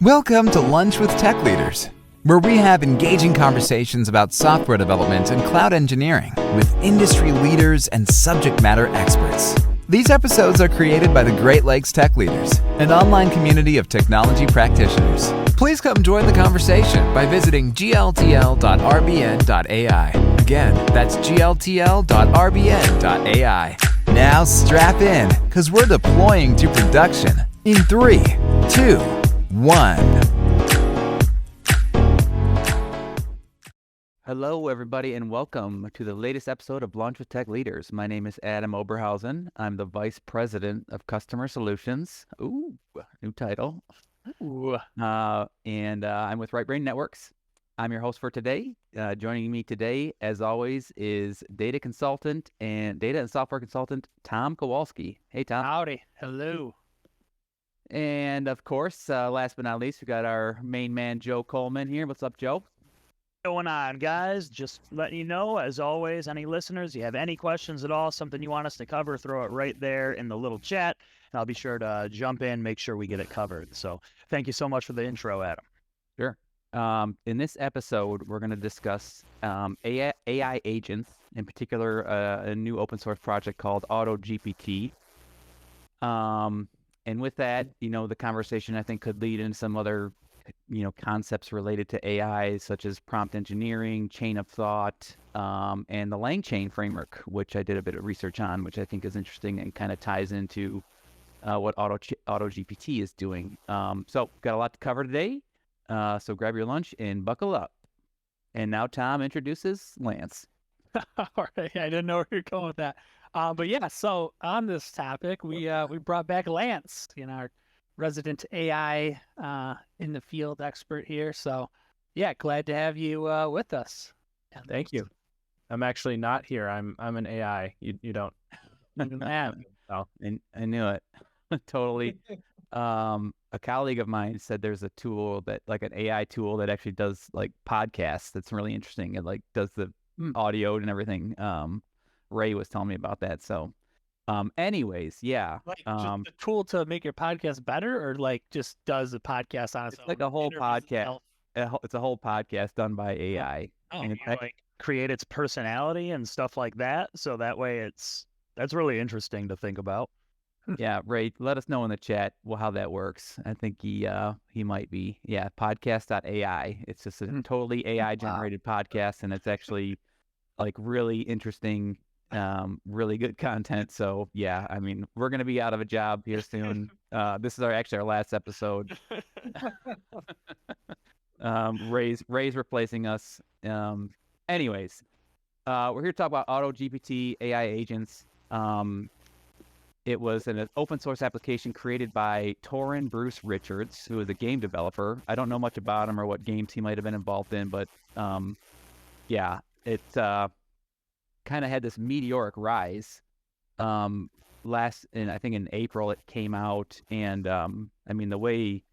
Welcome to Lunch with Tech Leaders, where we have engaging conversations about software development and cloud engineering with industry leaders and subject matter experts. These episodes are created by the Great Lakes Tech Leaders, an online community of technology practitioners. Please come join the conversation by visiting gltl.rbn.ai. Again, that's gltl.rbn.ai. Now strap in, because we're deploying to production in 3, 2, 1. Hello, everybody, and welcome to the latest episode of Lunch with Tech Leaders. My name is Adam Oberhausen. I'm the Vice President of Customer Solutions. Ooh, new title. Ooh. And I'm with Right Brain Networks. I'm your host for today. Joining me today, as always, is data and software consultant Tom Kowalski. Hey, Tom. Howdy. Hello. And of course, last but not least, we got our main man, Joe Coleman here. What's up, Joe? Going on, guys? Just letting you know, as always, any listeners, you have any questions at all, something you want us to cover, throw it right there in the little chat, and I'll be sure to jump in, make sure we get it covered. So thank you so much for the intro, Adam. Sure. In this episode, we're going to discuss AI agents, in particular, a new open source project called AutoGPT. And with that, the conversation, I think, could lead into some other concepts related to AI, such as prompt engineering, chain of thought, and the LangChain framework, which I did a bit of research on, which I think is interesting and kind of ties into what AutoGPT is doing. So got a lot to cover today. So grab your lunch and buckle up. And now Tom introduces Lance. All right, I didn't know where you're going with that. But yeah, so on this topic, we brought back Lance, our resident AI in the field expert here. So yeah, glad to have you with us. Thank you. I'm actually not here. I'm an AI. You don't. Oh, and I knew it. Totally. A colleague of mine said there's a tool that, like an AI tool that actually does like podcasts. That's really interesting. It like does the audio and everything. Ray was telling me about that. So, anyways, yeah. Like just a tool to make your podcast better, or like just does a podcast on its own? Like a whole podcast. It's a whole podcast done by AI. And like create its personality and stuff like that. So that way that's really interesting to think about. Yeah, Ray, let us know in the chat how that works. I think he might be. Yeah, podcast.ai. It's just a totally AI generated podcast, and it's actually like really interesting, really good content. So yeah, I mean, we're gonna be out of a job here soon. This is actually our last episode. Ray's replacing us. Anyways, we're here to talk about AutoGPT AI agents. It was an open source application created by Torrin Bruce Richards, who is a game developer. I don't know much about him or what games he might have been involved in, but yeah, it kind of had this meteoric rise. I think in April it came out, and I mean, the way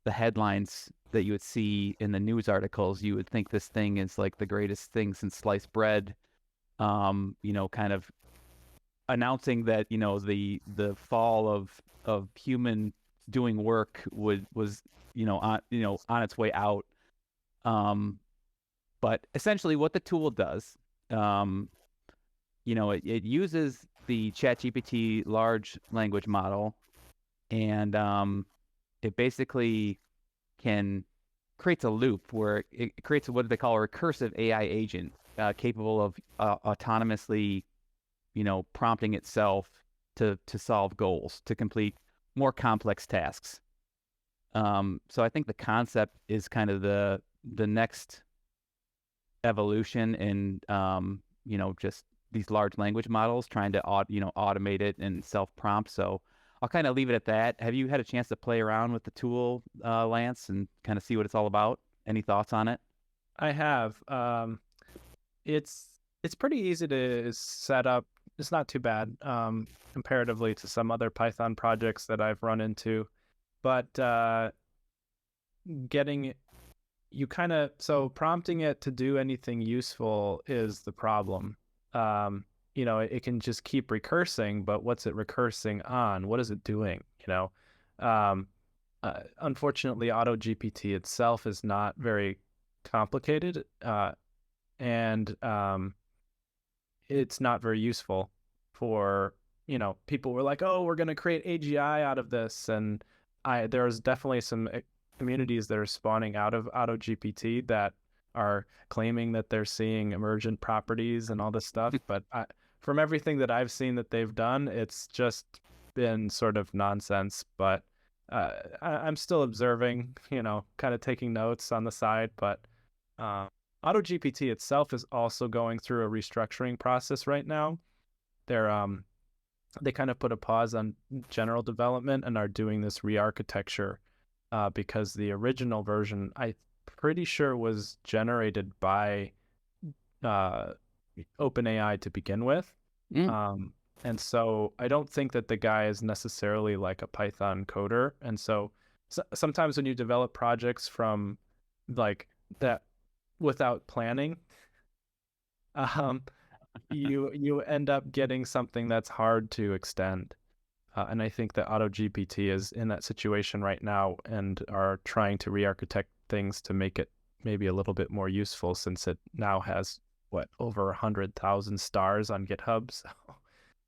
the headlines that you would see in the news articles, you would think this thing is like the greatest thing since sliced bread. Kind of announcing that the fall of human doing work was on its way out. But essentially, what the tool does, it uses the ChatGPT large language model, and it basically creates a loop where it creates what they call a recursive AI agent, capable of autonomously prompting itself to solve goals, to complete more complex tasks. So I think the concept is kind of the next evolution in just these large language models, trying to automate it and self-prompt. So I'll kind of leave it at that. Have you had a chance to play around with the tool, Lance, and kind of see what it's all about? Any thoughts on it? I have. It's pretty easy to set up. It's not too bad comparatively to some other Python projects that I've run into, but prompting it to do anything useful is the problem. It can just keep recursing, but what's it recursing on? What is it doing? Unfortunately, AutoGPT itself is not very complicated, and it's not very useful for, people were like, oh, we're going to create AGI out of this. And there's definitely some communities that are spawning out of AutoGPT that are claiming that they're seeing emergent properties and all this stuff. But from everything that I've seen that they've done, it's just been sort of nonsense. But I'm still observing, kind of taking notes on the side. But AutoGPT itself is also going through a restructuring process right now. They kind of put a pause on general development and are doing this re-architecture because the original version, I'm pretty sure, was generated by OpenAI to begin with. And so I don't think that the guy is necessarily like a Python coder. And so sometimes when you develop projects from like that without planning, you end up getting something that's hard to extend. And I think that AutoGPT is in that situation right now and are trying to re-architect things to make it maybe a little bit more useful, since it now has over 100,000 stars on GitHub. So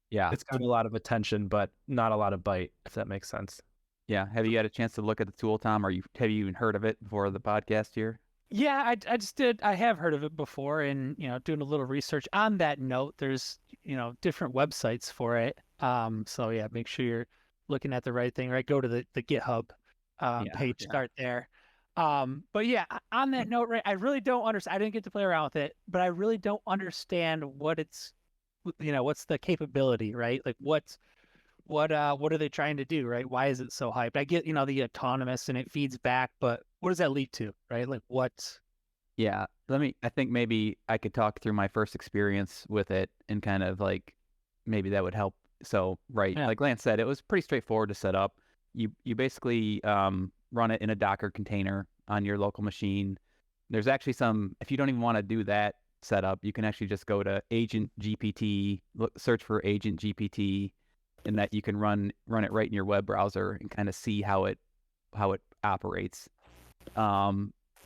Yeah. it's got a lot of attention, but not a lot of bite, if that makes sense. Yeah. Have you had a chance to look at the tool, Tom? Or have you even heard of it before the podcast here? Yeah, I just did. I have heard of it before, and doing a little research on that note, there's different websites for it. So yeah, make sure you're looking at the right thing. Right, go to the GitHub page, start there. But yeah, on that note, right, I really don't understand. I didn't get to play around with it, but I really don't understand what it's, what's the capability, right? Like what are they trying to do, right? Why is it so hyped? I get, the autonomous and it feeds back, but what does that lead to, right? Like what? Yeah, I think maybe I could talk through my first experience with it and kind of like maybe that would help. So, right, like Lance said, it was pretty straightforward to set up. You basically run it in a Docker container on your local machine. There's actually if you don't even want to do that setup, you can actually just go to Agent GPT, search for Agent GPT, and that you can run it right in your web browser and kind of see how it operates.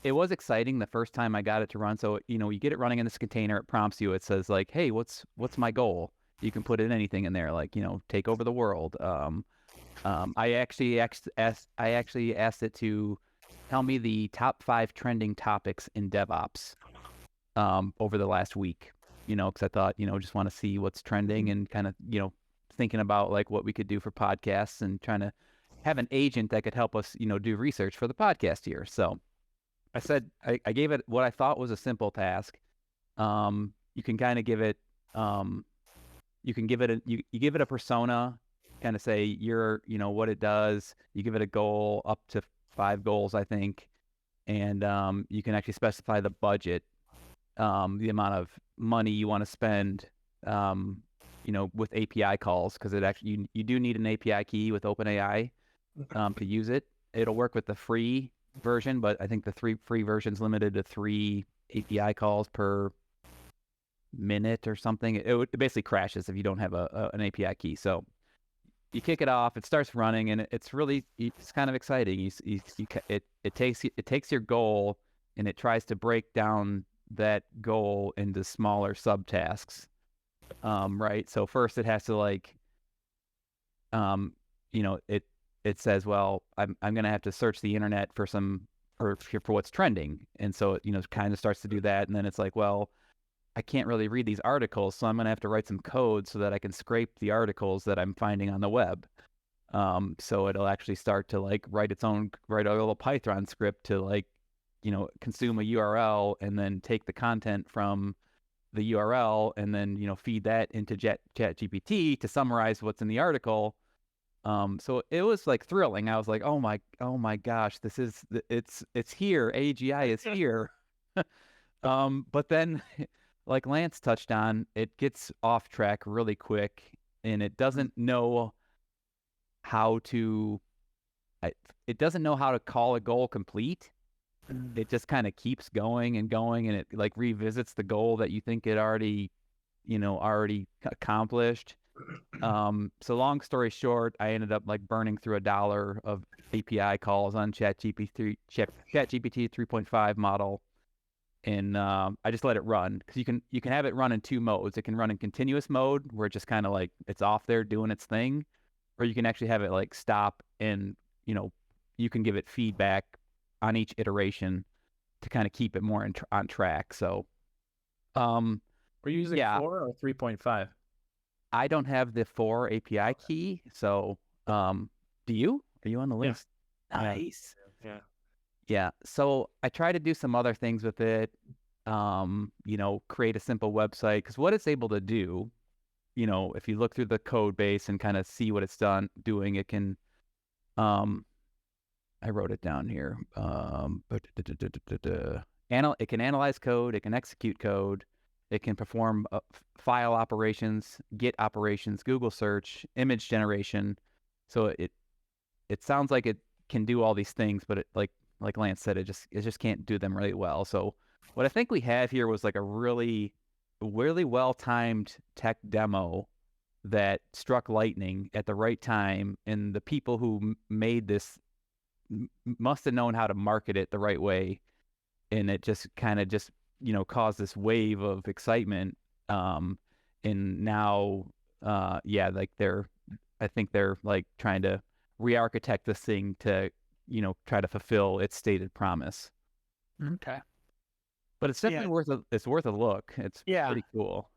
It was exciting the first time I got it to run. So, you get it running in this container, it prompts you, it says like, hey, what's my goal? You can put in anything in there, like, take over the world. I actually asked it to tell me the top 5 trending topics in DevOps over the last week, because I thought, just want to see what's trending and kind of, thinking about like what we could do for podcasts and trying to have an agent that could help us, do research for the podcast here. So I said, I gave it what I thought was a simple task. You can kind of give it, you give it a persona, kind of say what it does. You give it a goal, up to 5 goals, I think. And you can actually specify the budget, the amount of money you want to spend, with API calls, because it actually, you do need an API key with OpenAI to use it. It'll work with the free version, but I think the free version's limited to 3 API calls per minute or something. It basically crashes if you don't have an API key. So you kick it off, it starts running, and it's kind of exciting. It takes your goal and it tries to break down that goal into smaller subtasks. Right. So first it has to it says, well, I'm going to have to search the internet for what's trending. And so it, kind of starts to do that. And then it's like, well, I can't really read these articles, so I'm going to have to write some code so that I can scrape the articles that I'm finding on the web. So it'll actually start to write a little Python script to consume a URL and then take the content from the URL and then, feed that into ChatGPT to summarize what's in the article. So it was thrilling. I was like, oh my gosh, it's here. AGI is here. But then, like Lance touched on, it gets off track really quick, and it doesn't know how to call a goal complete. It just kind of keeps going and going, and it revisits the goal that you think it already accomplished. So long story short, I ended up like burning through $1 of API calls on ChatGPT 3.5 model, and I just let it run because you can have it run in two modes. It can run in continuous mode where it just kind of like it's off there doing its thing, or you can actually have it like stop and you know you can give it feedback on each iteration to kind of keep it more on track. So um, We're using yeah, 4 or 3.5. I don't have the 4 API key. So do you? Are you on the Yeah. list? Nice. Yeah. Yeah. So I try to do some other things with it. Create a simple website because what it's able to do, if you look through the code base and kind of see what it's doing, it can, I wrote it down here. It can analyze code, it can execute code, it can perform file operations, Git operations, Google search, image generation. So it sounds like it can do all these things, but it like Lance said, it just can't do them really well. So what I think we have here was like a really, really well timed tech demo that struck lightning at the right time, and the people who made this must have known how to market it the right way, and it just kind of just caused this wave of excitement. And now like I think they're like trying to re-architect this thing to try to fulfill its stated promise. Okay. But it's Yeah. definitely worth a look. It's Yeah. pretty cool.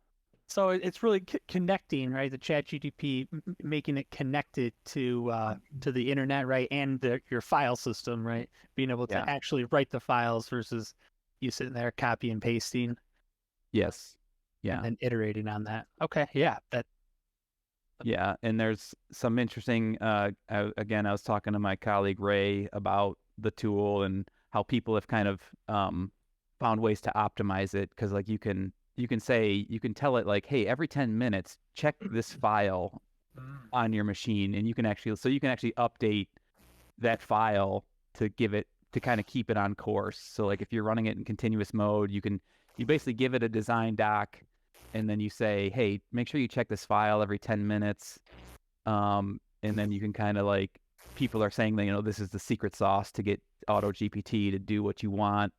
So it's really connecting, right? The ChatGPT making it connected to the internet, right, and your file system, right? Being able Yeah. to actually write the files versus you sitting there copy and pasting Yes. and Yeah. then iterating on that. Okay, yeah, Yeah, and there's some interesting. Again, I was talking to my colleague Ray about the tool and how people have kind of found ways to optimize it because, like, you can tell it like, hey, every 10 minutes, check this file on your machine, and you can actually update that file to give it to kind of keep it on course. So, like, if you're running it in continuous mode, you basically give it a design doc and then you say, hey, make sure you check this file every 10 minutes. And then you can kind of like, people are saying that, this is the secret sauce to get AutoGPT to do what you want.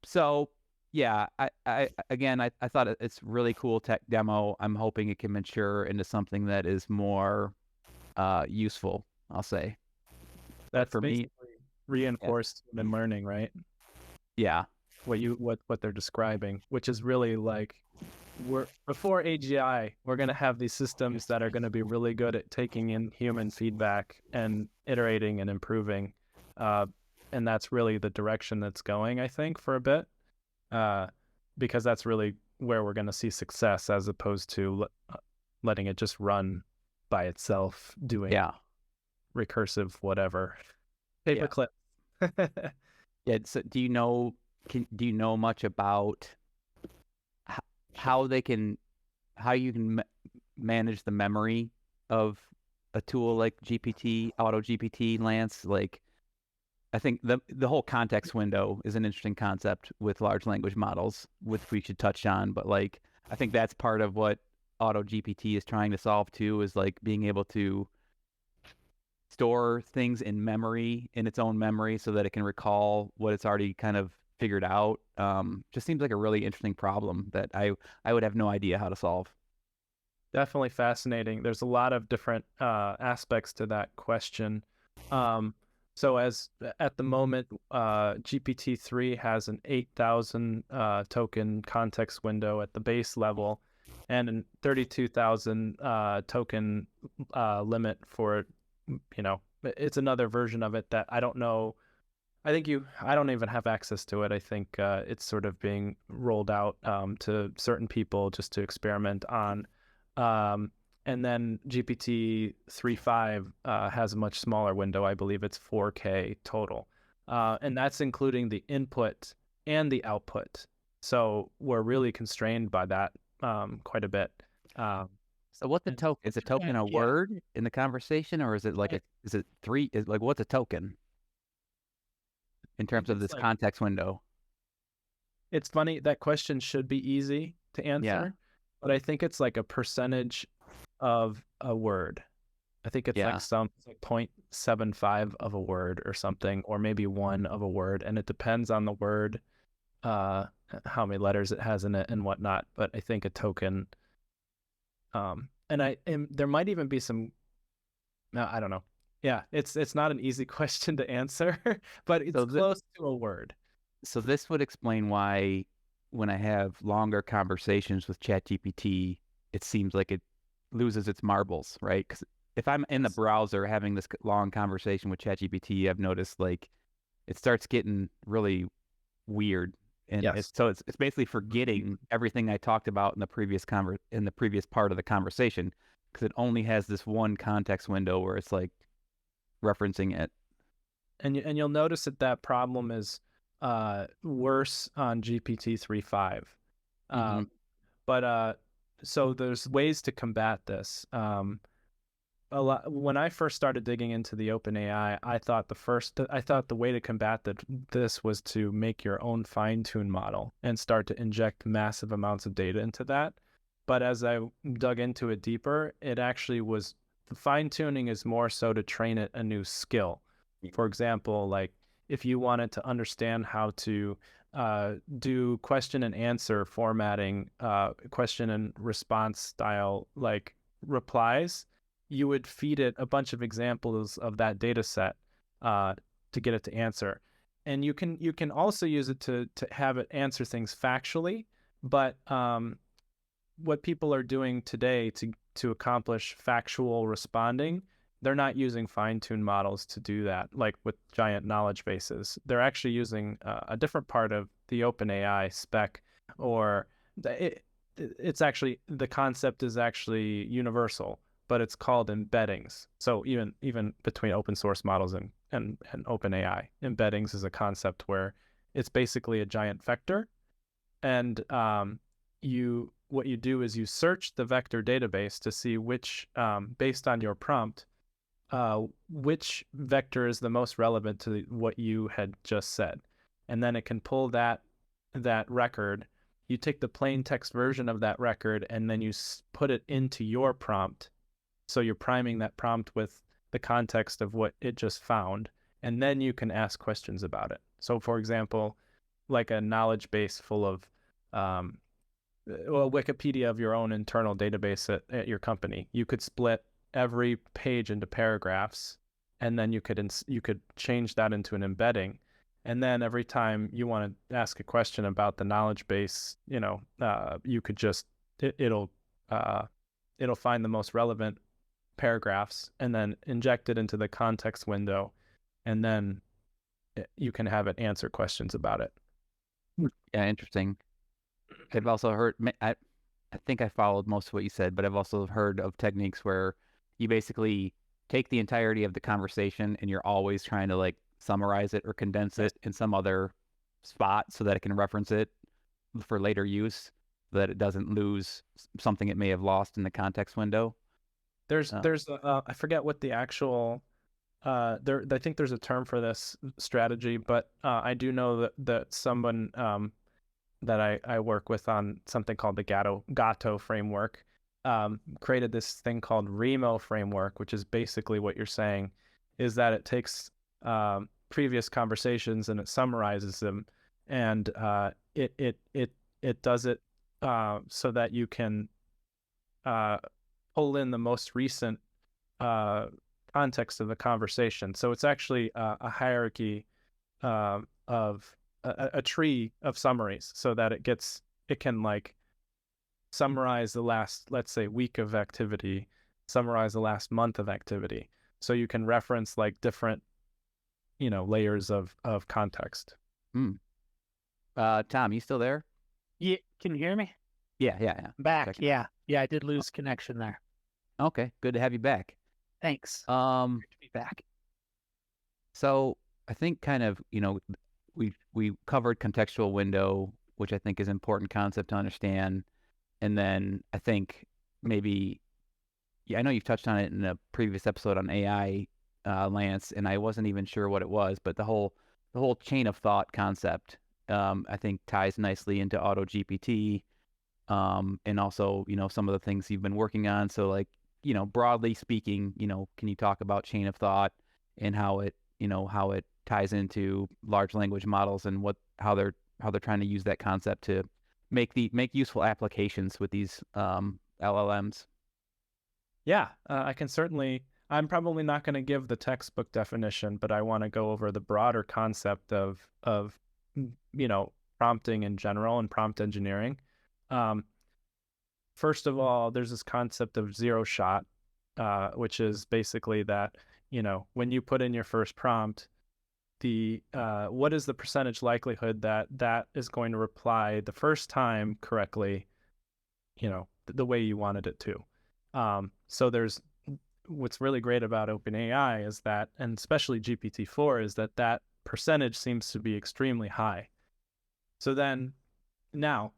So yeah, I thought it's really cool tech demo. I'm hoping it can mature into something that is more useful, I'll say. That's For me, basically reinforced human learning, right? yeah, What they're describing, which is really like before AGI, we're going to have these systems that are going to be really good at taking in human feedback and iterating and improving. And that's really the direction that's going, I think, for a bit, because that's really where we're going to see success as opposed to letting it just run by itself doing yeah, recursive whatever. Paperclip. yeah. So do you know much about how you can manage the memory of a tool like AutoGPT, Lance? Like, I think the whole context window is an interesting concept with large language models, which we should touch on. But like, I think that's part of what AutoGPT is trying to solve too, is like being able to store things in its own memory, so that it can recall what it's already kind of figured out. Just seems like a really interesting problem that I would have no idea how to solve. Definitely fascinating. There's a lot of different aspects to that question. So as at the moment, GPT-3 has an 8,000 token context window at the base level, and a 32,000 token limit for, it's another version of it that I don't know. I don't even have access to it. I think it's sort of being rolled out to certain people just to experiment on. And then GPT 3.5 has a much smaller window. I believe it's 4K total. And that's including the input and the output. So we're really constrained by that quite a bit. So what's a token? Is a token a word in the conversation, or is it like is it three? Is like, what's a token in terms of this like, context window? It's funny, that question should be easy to answer. but I think it's like a percentage of a word. I think it's Yeah. like some it's like 0.75 of a word or something, or maybe one of a word, and it depends on the word, uh, how many letters it has in it and whatnot. But I think a token, and there might even be some. No, I don't know. Yeah, it's not an easy question to answer, but it's So close to a word. so this would explain why when I have longer conversations with ChatGPT, it seems like it loses its marbles, right? Because if I'm in the Yes. browser having this long conversation with ChatGPT, I've noticed like it starts getting really weird, and Yes. it's basically forgetting everything I talked about in the previous part of the conversation because it only has this one context window where it's like referencing it. And you'll notice that that problem is worse on GPT 3.5. Hmm. But so there's ways to combat this. A lot when I first started digging into the OpenAI, I thought the way to combat this was to make your own fine-tune model and start to inject massive amounts of data into that. But as I dug into it deeper, it actually was the fine-tuning is more so to train it a new skill. For example, like if you wanted to understand how to do question and answer formatting, question and response style like replies, you would feed it a bunch of examples of that data set to get it to answer. And you can also use it to have it answer things factually, but what people are doing today to accomplish factual responding, they're not using fine-tuned models to do that, like with giant knowledge bases. They're actually using a different part of the OpenAI spec, or it's actually the concept is actually universal, but it's called embeddings. So even between open source models and OpenAI, embeddings is a concept where it's basically a giant vector, and you what you do is you search the vector database to see which, based on your prompt, which vector is the most relevant to what you had just said, and then it can pull that record. You take the plain text version of that record, and then you put it into your prompt. So you're priming that prompt with the context of what it just found, and then you can ask questions about it. So, for example, like a knowledge base full of um, Wikipedia of your own internal database at your company. You could split every page into paragraphs, and then you could change that into an embedding. And then every time you want to ask a question about the knowledge base, you could just it'll find the most relevant paragraphs and then inject it into the context window, and then you can have it answer questions about it. Yeah, interesting. I've also heard, I think I followed most of what you said, but I've also heard of techniques where you basically take the entirety of the conversation and you're always trying to like summarize it or condense Yes. it in some other spot so that it can reference it for later use, so that it doesn't lose something it may have lost in the context window. There's Uh, there's I forget what the actual I think there's a term for this strategy, but I do know that someone that I work with on something called the Gato framework created this thing called Remo framework, which is basically what you're saying, is that it takes previous conversations and it summarizes them, and it does it so that you can uh, pull in the most recent uh, context of the conversation. So it's actually a hierarchy of a tree of summaries, so that it can like summarize the last, let's say, week of activity, summarize the last month of activity. So you can reference like different, layers of context. hmm. Tom, you still there? Yeah, can you hear me? Yeah. Back. Checking. Yeah. Yeah, I did lose connection there. Okay, good to have you back. Thanks. Um, Good to be back. so I think kind of, we covered contextual window, which I think is an important concept to understand. And then I think maybe, yeah, I know you've touched on it in a previous episode on AI, Lance, and I wasn't even sure what it was, but the whole chain of thought concept, I think ties nicely into AutoGPT and also, some of the things you've been working on. So like, broadly speaking, can you talk about chain of thought and how it ties into large language models and how they're trying to use that concept to make useful applications with these LLMs? Yeah, I can certainly. I'm probably not going to give the textbook definition, but I want to go over the broader concept of prompting in general and prompt engineering. Um, First of all, there's this concept of zero shot, which is basically that when you put in your first prompt, the what is the percentage likelihood that that is going to reply the first time correctly, the way you wanted it to. So there's what's really great about OpenAI is that, and especially GPT-4, is that that percentage seems to be extremely high. So then now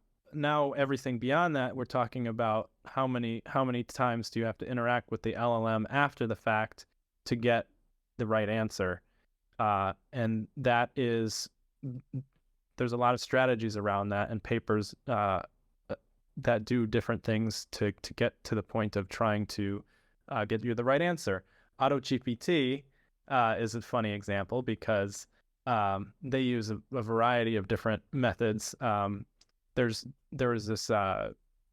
everything beyond that, we're talking about how many times do you have to interact with the LLM after the fact to get the right answer. And that is, there's a lot of strategies around that and papers that do different things to get to the point of trying to get you the right answer. AutoGPT is a funny example because they use a variety of different methods. There was this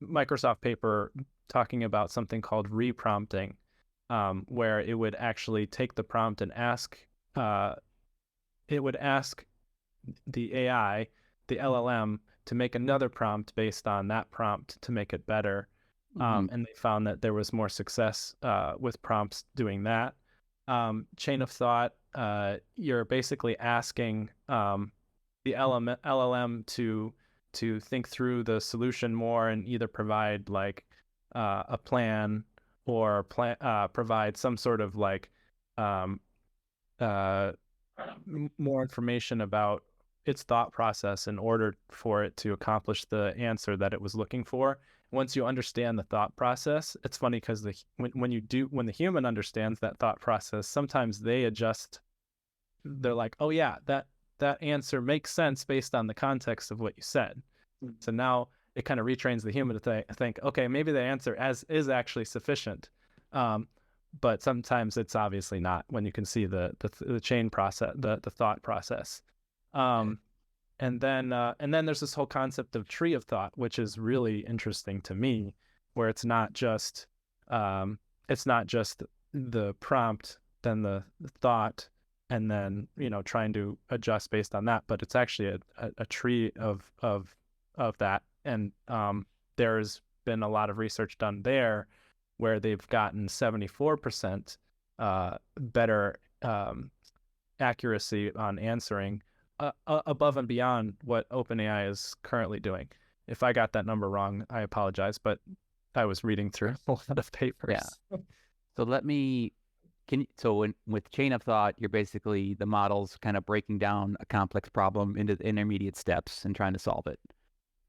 Microsoft paper talking about something called reprompting, where it would actually take the prompt and it would ask the AI, the LLM, to make another prompt based on that prompt to make it better. And they found that there was more success with prompts doing that. Chain of thought, you're basically asking the LLM to think through the solution more and either provide like a plan or provide some sort of like more information about its thought process in order for it to accomplish the answer that it was looking for. Once you understand the thought process, it's funny because when the human understands that thought process, sometimes they adjust. They're like, oh yeah, that answer makes sense based on the context of what you said. So now it kind of retrains the human to think, okay, maybe the answer is actually sufficient. But sometimes it's obviously not when you can see the chain process, the thought process. And then there's this whole concept of tree of thought, which is really interesting to me, where it's not just the prompt, then the thought, and then trying to adjust based on that, but it's actually a tree of that. And there's been a lot of research done there where they've gotten 74% better accuracy on answering above and beyond what OpenAI is currently doing. If I got that number wrong, I apologize, but I was reading through a lot of papers. Yeah. So with chain of thought, you're basically the model's kind of breaking down a complex problem into the intermediate steps and trying to solve it.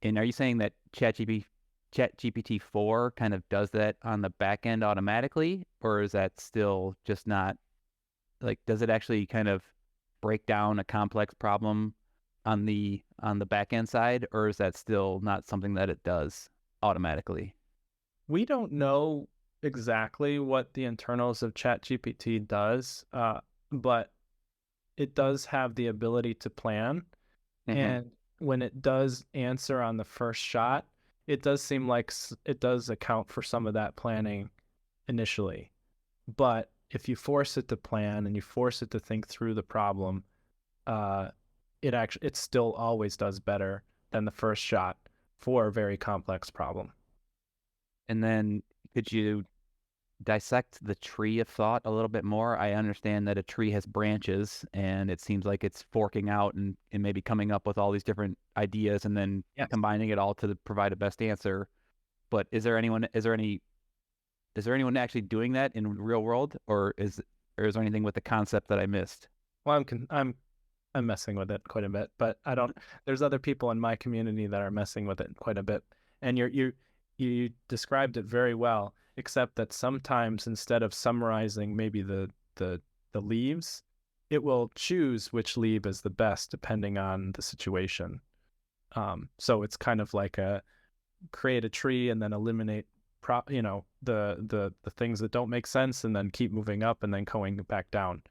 And are you saying that ChatGPT-4 kind of does that on the back end automatically, or is that still just not, like, does it actually kind of break down a complex problem on the back end side, or is that still not something that it does automatically? We don't know exactly what the internals of ChatGPT does, but it does have the ability to plan. And when it does answer on the first shot, it does seem like it does account for some of that planning initially. But if you force it to plan and you force it to think through the problem, it still always does better than the first shot for a very complex problem. And then could you dissect the tree of thought a little bit more? I understand that a tree has branches and it seems like it's forking out and maybe coming up with all these different ideas and then combining it all to provide a best answer. But is there anyone actually doing that in the real world, or is there anything with the concept that I missed? Well, I'm messing with it quite a bit, but I don't. There's other people in my community that are messing with it quite a bit, and you described it very well. Except that sometimes instead of summarizing maybe the leaves, it will choose which leaf is the best depending on the situation. So it's kind of like create a tree and then eliminate the things that don't make sense, and then keep moving up and then going back down.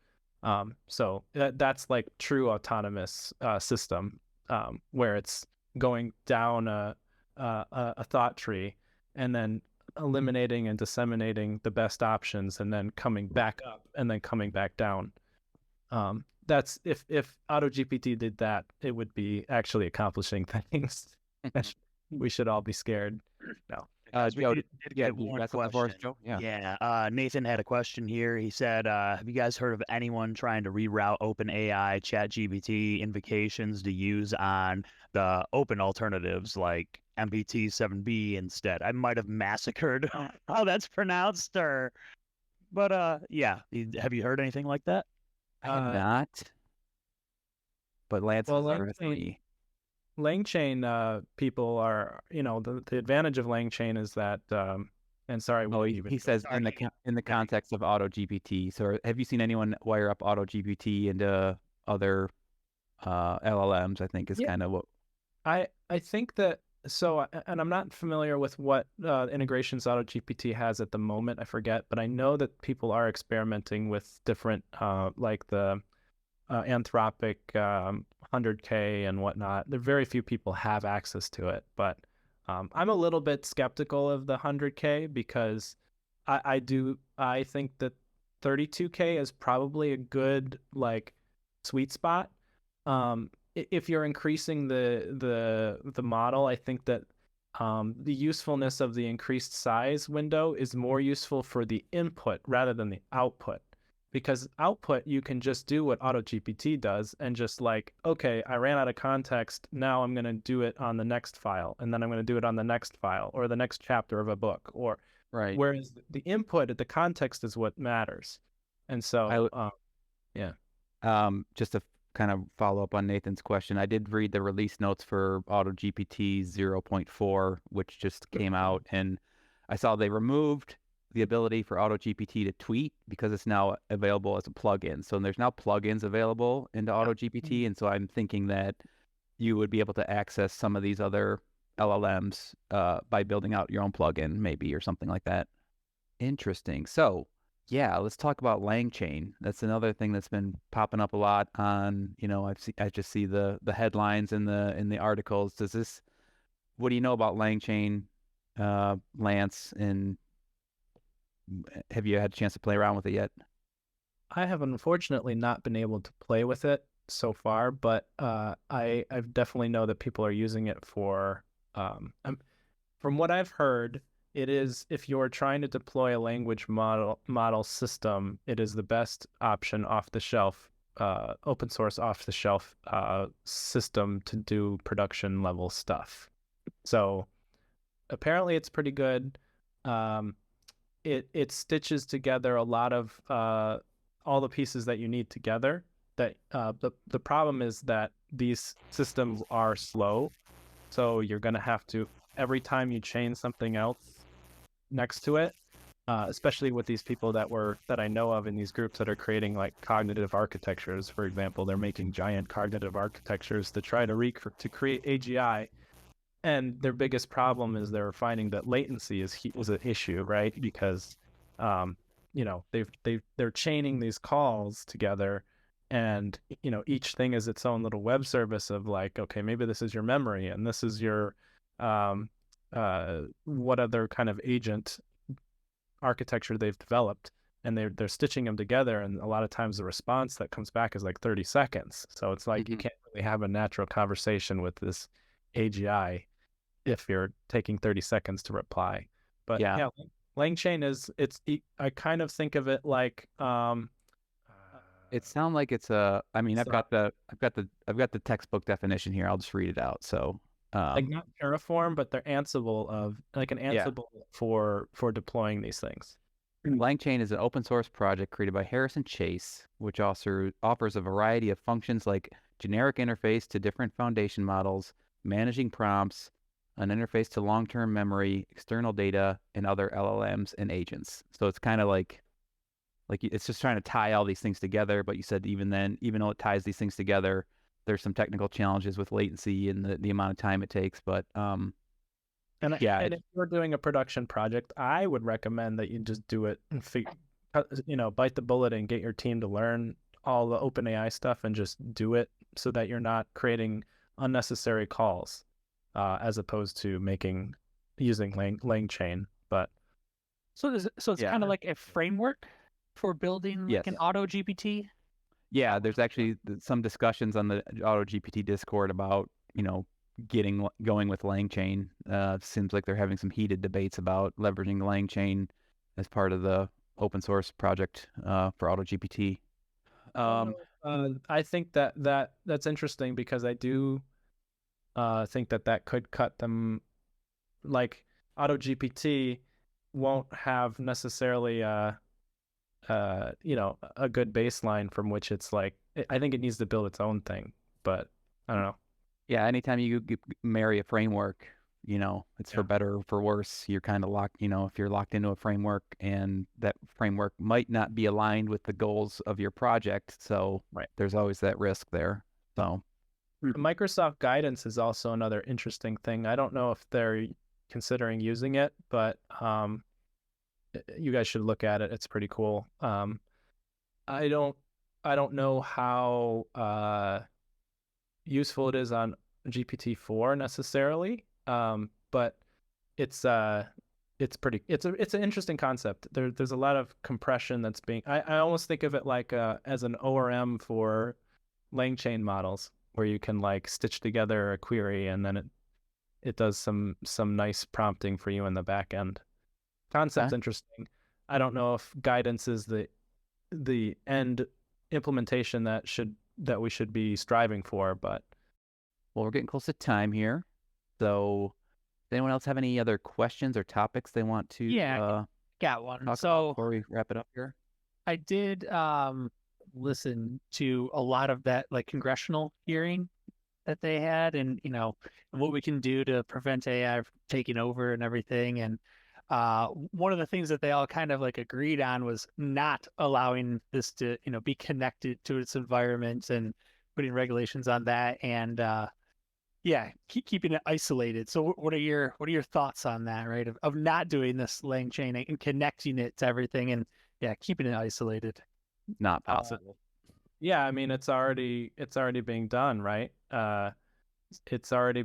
So that's like true autonomous system, where it's going down a thought tree and then eliminating and disseminating the best options, and then coming back up and then coming back down. That's if AutoGPT did that, it would be actually accomplishing things. We should all be scared. No. Joe, did yeah, get you one got something for us, question. Joe? Yeah. Yeah. Nathan had a question here. He said, have you guys heard of anyone trying to reroute OpenAI ChatGPT invocations to use on the open alternatives like MPT7B instead? I might have massacred how that's pronounced, but yeah. Have you heard anything like that? I have not, but Lance Well, is with me. LangChain people are, the advantage of LangChain is that, and sorry, Oh, he says in the context of AutoGPT. So have you seen anyone wire up AutoGPT into other LLMs? I think is kind of what I think that, and I'm not familiar with what integrations AutoGPT has at the moment. I forget, but I know that people are experimenting with different, like the Anthropic 100K and whatnot. There very few people have access to it, but I'm a little bit skeptical of the 100K because I think that 32K is probably a good like sweet spot. If you're increasing the model, I think that the usefulness of the increased size window is more useful for the input rather than the output. Because output, you can just do what AutoGPT does and just like, okay, I ran out of context. Now I'm going to do it on the next file, and then I'm going to do it on the next file or the next chapter of a book. Or right. Whereas the input, the context is what matters. And so, yeah. Just to kind of follow up on Nathan's question, I did read the release notes for AutoGPT 0.4, which just came out, and I saw they removed the ability for AutoGPT to tweet because it's now available as a plugin. So there's now plugins available into AutoGPT, and so I'm thinking that you would be able to access some of these other LLMs by building out your own plugin, maybe, or something like that. Interesting. So yeah, let's talk about LangChain. That's another thing that's been popping up a lot on, I just see the headlines in the articles. What do you know about LangChain, Lance, and have you had a chance to play around with it yet? I have unfortunately not been able to play with it so far, but I definitely know that people are using it for, from what I've heard, it is, if you're trying to deploy a language model system, it is the best option off the shelf, open source off the shelf system to do production level stuff. So apparently it's pretty good. It stitches together a lot of all the pieces that you need together. That the problem is that these systems are slow, so you're going to have to, every time you chain something else next to it, especially with these people that I know of in these groups that are creating like cognitive architectures, for example. They're making giant cognitive architectures to try to create AGI, and their biggest problem is they're finding that latency is an issue, right? Because they're chaining these calls together, and each thing is its own little web service of like, okay, maybe this is your memory and this is your what other kind of agent architecture they've developed, and they're stitching them together, and a lot of times the response that comes back is like 30 seconds. So it's like you can't really have a natural conversation with this AGI if you're taking 30 seconds to reply. But yeah, LangChain I kind of think of it like it sounds like it's I've got the textbook definition here. I'll just read it out. So like not Terraform, but they're Ansible for deploying these things. LangChain is an open source project created by Harrison Chase, which also offers a variety of functions like generic interface to different foundation models, managing prompts, an interface to long-term memory, external data, and other LLMs and agents. So it's kind of like it's just trying to tie all these things together. But you said even though it ties these things together, there's some technical challenges with latency and the amount of time it takes. But And Yeah, and if you're doing a production project, I would recommend that you just do it and bite the bullet and get your team to learn all the OpenAI stuff and just do it so that you're not creating unnecessary calls, as opposed to using LangChain. But So it's yeah, kind of like a framework for building like yes. an auto GPT. Yeah, there's actually some discussions on the AutoGPT Discord about, going with LangChain. Seems like they're having some heated debates about leveraging LangChain as part of the open source project for AutoGPT. I think that's interesting because I do think that could cut them. Like AutoGPT won't have necessarily a good baseline from which it's like. I think it needs to build its own thing, but I don't know. Yeah, anytime you marry a framework, it's for better or for worse. You're kind of locked, if you're locked into a framework and that framework might not be aligned with the goals of your project. So there's always that risk there. So Microsoft guidance is also another interesting thing. I don't know if they're considering using it, but you guys should look at it. It's pretty cool. I don't know how useful it is on GPT-4 necessarily, but it's an interesting concept. There's a lot of compression that's being. I almost think of it like as an ORM for LangChain models, where you can like stitch together a query and then it does some nice prompting for you in the back end. Concept's interesting. I don't know if guidance is the end implementation that we should be striving for, but well, we're getting close to time here. So does anyone else have any other questions or topics they want to got one. talk about before we wrap it up here? I did listen to a lot of that like congressional hearing that they had, and what we can do to prevent AI from taking over and everything. And one of the things that they all kind of like agreed on was not allowing this to be connected to its environment and putting regulations on that, and keeping it isolated. So what are your thoughts on that, right? Of not doing this LangChain and connecting it to everything, and keeping it isolated. Not possible. Yeah, I mean it's already being done, right? It's already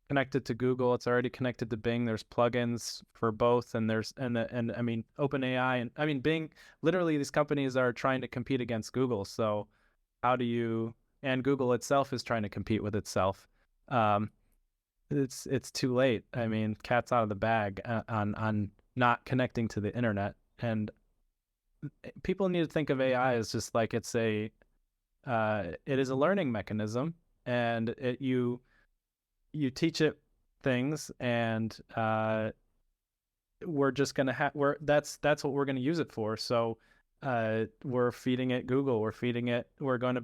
connected to Google. It's already connected to Bing. There's plugins for both, and I mean OpenAI, and I mean Bing. Literally, these companies are trying to compete against Google. So how do you? And Google itself is trying to compete with itself. It's too late. I mean, cat's out of the bag on not connecting to the internet, and people need to think of AI as just like it is a learning mechanism, and you teach it things, and we're just gonna that's what we're gonna use it for. So we're feeding it Google. We're gonna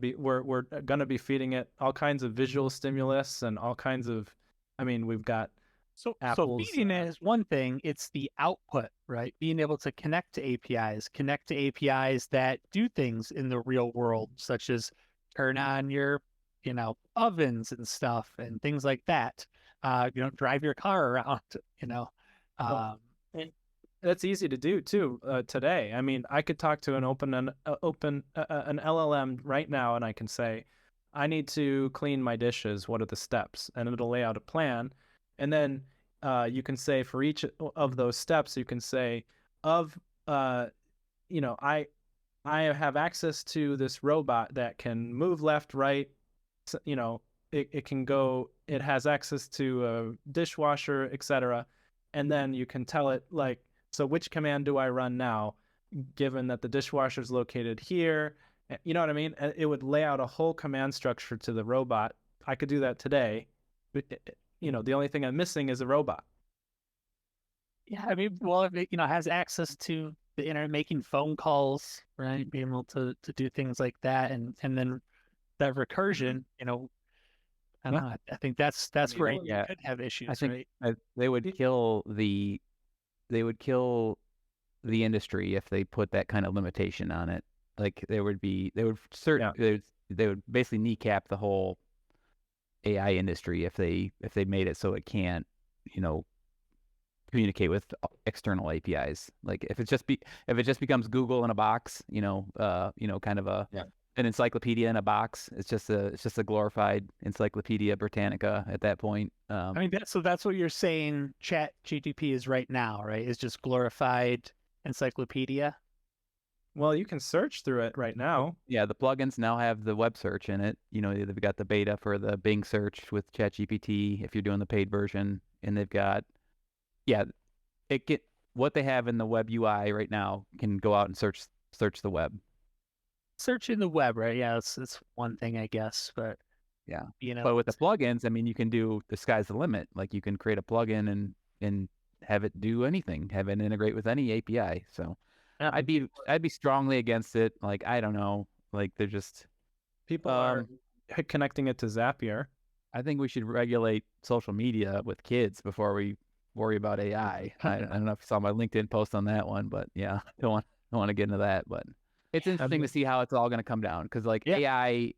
be feeding it all kinds of visual stimulus and all kinds of. I mean, we've got. So feeding it is one thing. It's the output, right? Being able to connect to APIs that do things in the real world, such as turn on your, ovens and stuff and things like that. Drive your car around, That's easy to do too today. I mean, I could talk to an LLM right now, and I can say, I need to clean my dishes. What are the steps? And it'll lay out a plan. And then you can say for each of those steps, you can say, I have access to this robot that can move left, right. It can go. It has access to a dishwasher, etc. And then you can tell it like, so which command do I run now, given that the dishwasher is located here? You know what I mean? It would lay out a whole command structure to the robot. I could do that today. But, the only thing I'm missing is a robot. Yeah, I mean, well, if it, has access to the internet, making phone calls, right? Being able to do things like that, and then that recursion, I don't know. I think that's where you could have issues. I think right? They would kill the industry if they put that kind of limitation on it. Like they would basically kneecap the whole AI industry if they made it so it can't, communicate with external APIs. Like if it just becomes Google in a box, kind of an encyclopedia in a box. It's just a glorified Encyclopedia Britannica at that point. I mean, that's what you're saying. ChatGPT is right now, right? It's just glorified encyclopedia. Well, you can search through it right now. Yeah, the plugins now have the web search in it. They've got the beta for the Bing search with ChatGPT if you're doing the paid version, and they've got, what they have in the web UI right now can go out and search the web. Searching the web, right? Yeah, it's one thing, I guess, but yeah, But with the plugins, I mean, you can do the sky's the limit. Like you can create a plugin and have it do anything, have it integrate with any API. So. Yeah. I'd be strongly against it. Like, I don't know. Like, they're just people are connecting it to Zapier. I think we should regulate social media with kids before we worry about AI. I don't know if you saw my LinkedIn post on that one, but yeah, don't want to get into that. But it's interesting to see how it's all going to come down because AI,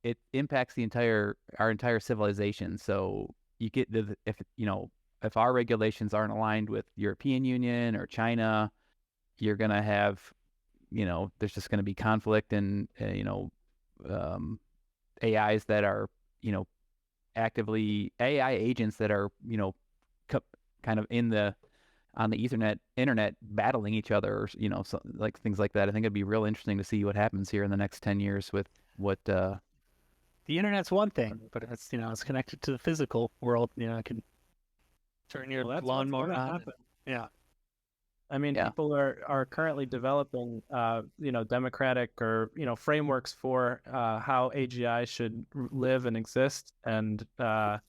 it impacts our entire civilization. So you get if our regulations aren't aligned with European Union or China, you're going to have, there's just going to be conflict and, AIs that are, actively AI agents that are, kind of on the internet battling each other, or, so, like things like that. I think it'd be real interesting to see what happens here in the next 10 years with what, the internet's one thing, but it's, it's connected to the physical world. It can turn your lawnmower on. Yeah. I mean, people are currently developing, democratic or, frameworks for how AGI should live and exist. And I'm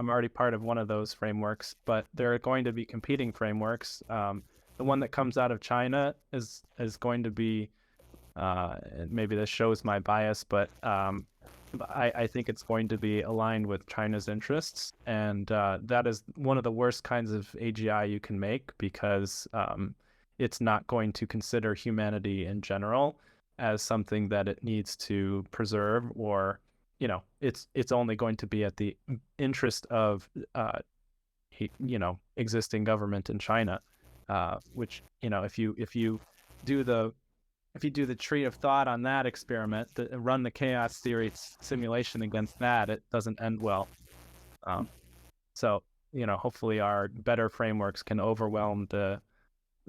already part of one of those frameworks, but there are going to be competing frameworks. The one that comes out of China is going to be, maybe this shows my bias, but I think it's going to be aligned with China's interests. And that is one of the worst kinds of AGI you can make because it's not going to consider humanity in general as something that it needs to preserve, or, it's only going to be at the interest of, existing government in China, which, if you do the tree of thought on that experiment, run the chaos theory simulation against that, it doesn't end well. So, hopefully our better frameworks can overwhelm the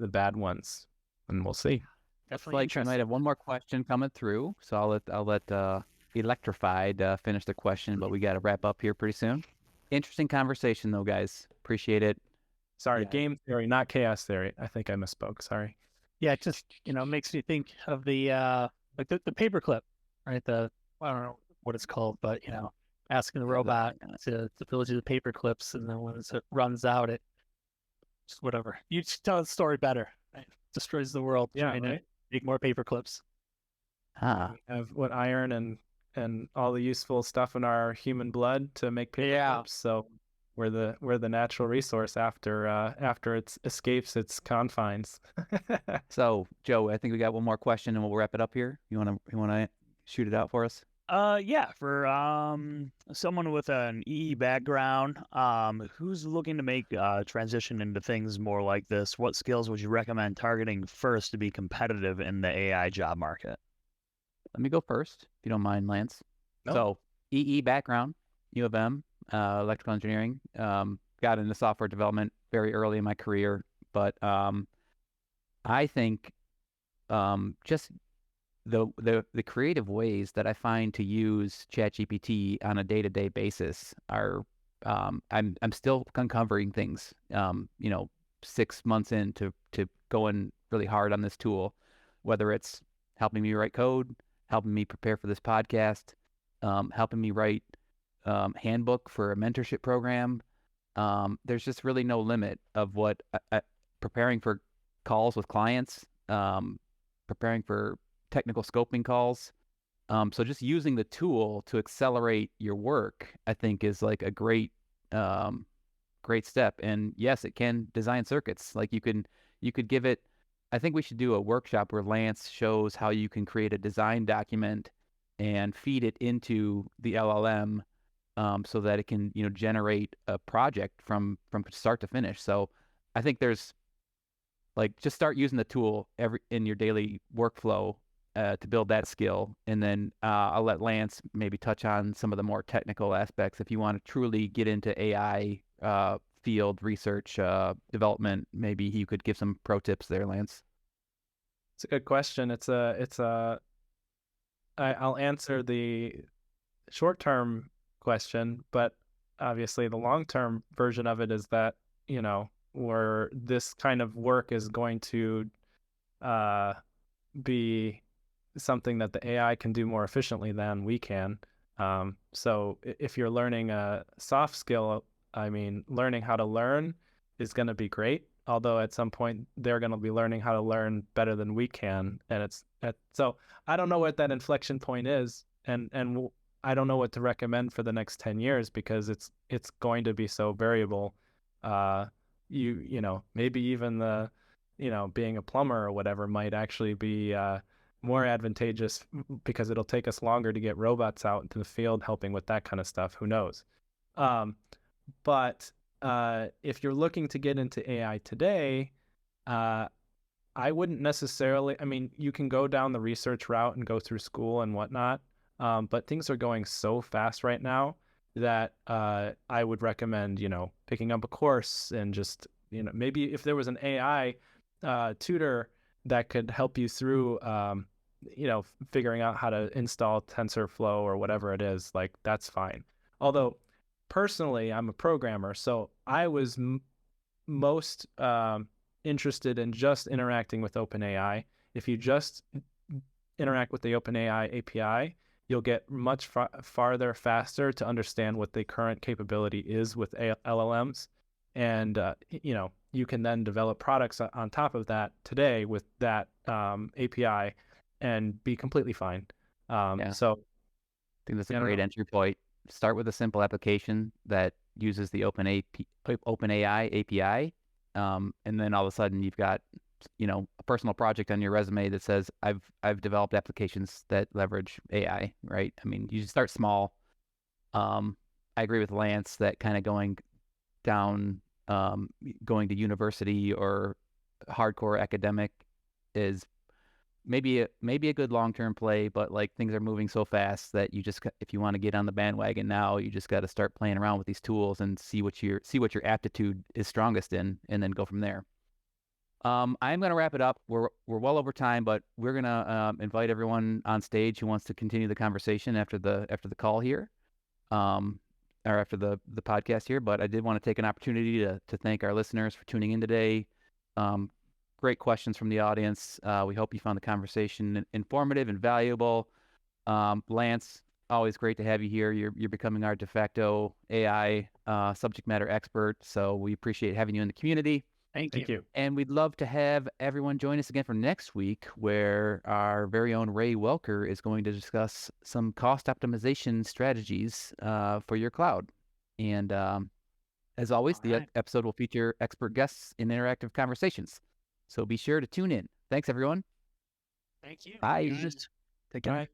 bad ones, and we'll see. Definitely. I might have one more question coming through, so I'll let Electrified finish the question, but we got to wrap up here pretty soon. Interesting conversation, though, guys. Appreciate it. Sorry, game theory, not chaos theory. I think I misspoke. Sorry. Yeah, it just makes me think of the the paperclip, right? I don't know what it's called, but asking the robot to build you the paper clips, and then when it runs out, it just whatever. You just tell the story better. Right? Destroys the world. Yeah, right. Make more paper clips. We have iron and all the useful stuff in our human blood to make paper clips. So we're the natural resource after it escapes its confines. So, Joe, I think we got one more question, and we'll wrap it up here. You wanna shoot it out for us? Yeah, for someone with an EE background, who's looking to make transition into things more like this, what skills would you recommend targeting first to be competitive in the AI job market? Let me go first, if you don't mind, Lance. No. So, EE background, U of M, electrical engineering. Got into software development very early in my career, but I think just the creative ways that I find to use ChatGPT on a day-to-day basis are I'm still uncovering things 6 months into going really hard on this tool, whether it's helping me write code, helping me prepare for this podcast, helping me write handbook for a mentorship program. There's just really no limit of what preparing for calls with clients, preparing for technical scoping calls. So just using the tool to accelerate your work, I think, is like a great step. And yes, it can design circuits. Like you could give it. I think we should do a workshop where Lance shows how you can create a design document and feed it into the LLM, so that it can generate a project from start to finish. So I think there's like just start using the tool in your daily workflow to build that skill, and then I'll let Lance maybe touch on some of the more technical aspects if you want to truly get into AI field research development. Maybe he could give some pro tips there, Lance. It's a good question. I'll answer the short-term question, but obviously the long-term version of it is that, where this kind of work is going to be something that the AI can do more efficiently than we can. So if you're learning a soft skill, I mean, learning how to learn is going to be great. Although at some point they're going to be learning how to learn better than we can, and so I don't know what that inflection point is, and I don't know what to recommend for the next 10 years because it's going to be so variable. Maybe even being a plumber or whatever might actually be more advantageous because it'll take us longer to get robots out into the field helping with that kind of stuff. Who knows? But if you're looking to get into AI today, I wouldn't necessarily, I mean, you can go down the research route and go through school and whatnot, but things are going so fast right now that I would recommend, picking up a course and just, maybe if there was an AI tutor that could help you through, figuring out how to install TensorFlow or whatever it is, like that's fine. Although personally, I'm a programmer, so I was most interested in just interacting with OpenAI. If you just interact with the OpenAI API, you'll get much farther faster to understand what the current capability is with LLMs. And, you can then develop products on top of that today with that API and be completely fine. So I think that's a great entry point. Start with a simple application that uses the OpenAI API, and then all of a sudden you've got, a personal project on your resume that says I've developed applications that leverage AI. Right? I mean, you should start small. I agree with Lance that kind of going to university or hardcore academic is maybe a good long-term play, but like things are moving so fast that if you want to get on the bandwagon now, you just got to start playing around with these tools and see what your aptitude is strongest in, and then go from there. I'm going to wrap it up. We're well over time, but we're going to invite everyone on stage who wants to continue the conversation after the call here, or after the podcast here. But I did want to take an opportunity to thank our listeners for tuning in today. Great questions from the audience. We hope you found the conversation informative and valuable. Lance, always great to have you here. You're becoming our de facto AI subject matter expert, so we appreciate having you in the community. Thank you. And we'd love to have everyone join us again for next week, where our very own Ray Welker is going to discuss some cost optimization strategies for your cloud. And as always, the episode will feature expert guests in interactive conversations. So be sure to tune in. Thanks, everyone. Thank you. Bye. Take care. Bye.